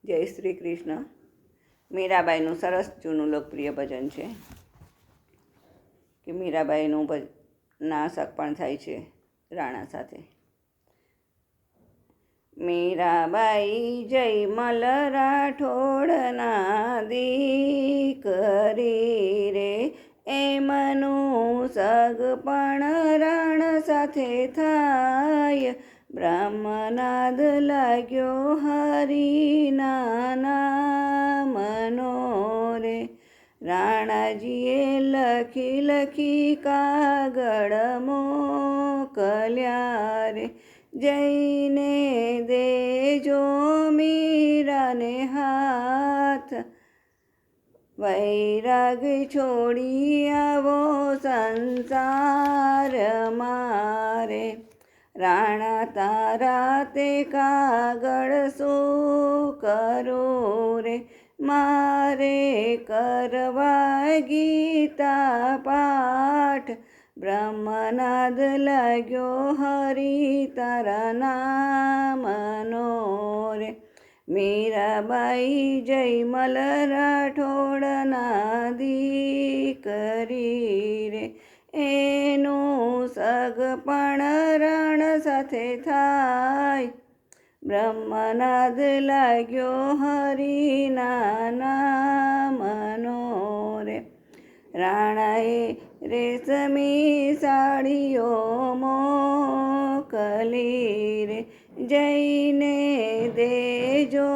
જય શ્રી કૃષ્ણ. મીરાબાઈનું સરસ જૂનું લોકપ્રિય ભજન છે કે મીરાબાઈનું નાશક પણ થાય છે રાણા સાથે. મીરાબાઈ જયમલ રાઠોડના દીકરી રે, એમનું સગ પણ રાણ સાથે થાય. બ્રહ્મનાદ લાગ્યો હરિના નામનો રે, રાણાજીએ લખી લખી કાગળ મોકલ્યા રે. જઈને દેજો મીરાને હાથ, વૈરાગ છોડી આવો સંસાર મારે. રાણા તારા તે કાગળ શું કરું રે, મારે કરવા ગીતા પાઠ. બ્રહ્મનાદ લાગ્યો હરિ તારા નામનો રે. મીરાબાઈ જયમલ રાઠોડના દીકરી રે, એનું સગ પણ રણ સાથે થાય. બ્રહ્મનાદ લાગ્યો હરિના નામનો રે. રાણાએ રેશમી સાડીઓ મોકલી રે, જઈને દેજો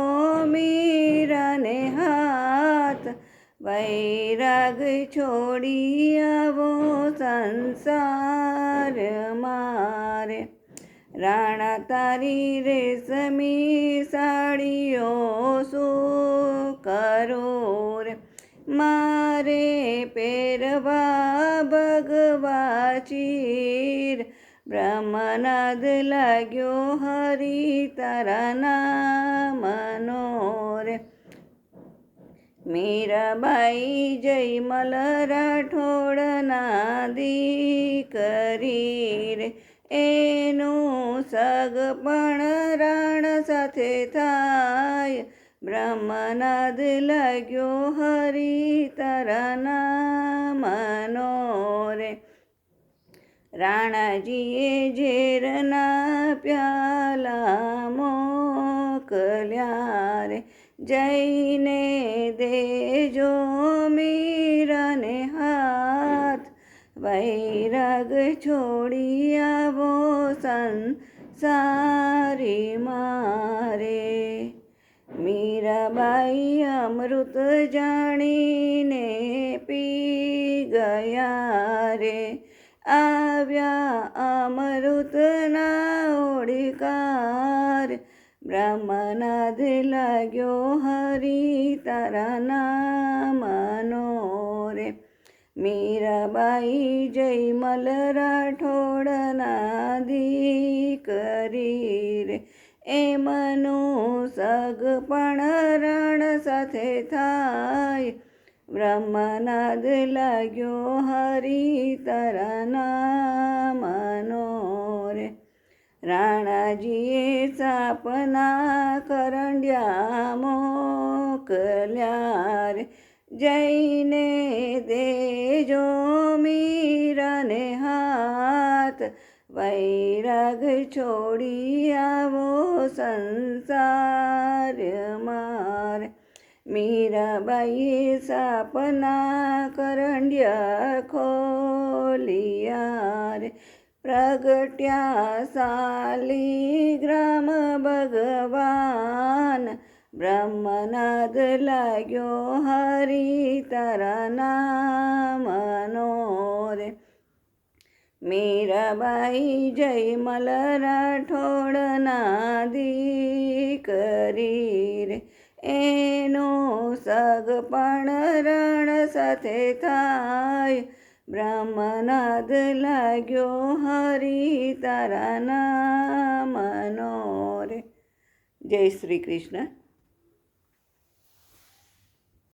મીરાને હાથ. વૈરાગ છોડી આવો સંસાર મારે. રાણા તારી રેશમી સાડીઓ શું કરું રે, મારે પહેરવા ભગવા ચીર. બ્રહ્મનાદ લાગ્યો હરિ તારા નામનો રે. મીરાબાઈ જયમલ રાઠોડના દીકરી રે, એનું સગ પણ રાણ સાથે થાય. બ્રહ્મનાદ લાગ્યો હરિ તારા નામનો રે. રાણાજીએ ઝેરના પ્યાલા મોકલ્યા રે, જઈને દેજો મીરાને હાથ. વૈરાગ છોડી આવો સંસારી મારે. મીરાબાઈ અમૃત જાણીને પી ગયા રે, આવ્યા અમૃતના ઓળકાર. બ્રહ્મનાદ લાગ્યો હરિ તારા નામનો રે. મીરાબાઈ જયમલ રાઠોડના દીકરી રે, એમનું સગ પણ રણ સાથે થાય. બ્રહ્મનાદ લાગ્યો હરિ તારા નામનો રે. રાણાજીએ સાપના કરંડિયા મોકલ્યા રે, જઈને દેજો મીરાને હાથ. વૈરાગ છોડી આવો સંસાર મારે. મીરાબાઈએ સાપના કરંડિયા ખોલિયા રે, પ્રગટ્યા શાલિગ્રામ ભગવાન. બ્રહ્મનાદ લાગ્યો હરિ તારા નામનો રે. મીરાબાઈ જયમલ રાઠોડના દીકરી રે, એનું સગ પણ રણ સાથે થાય. બ્રહ્મનાદ લાગ્યો હરિ તારા નામનો રે. જય શ્રી કૃષ્ણ.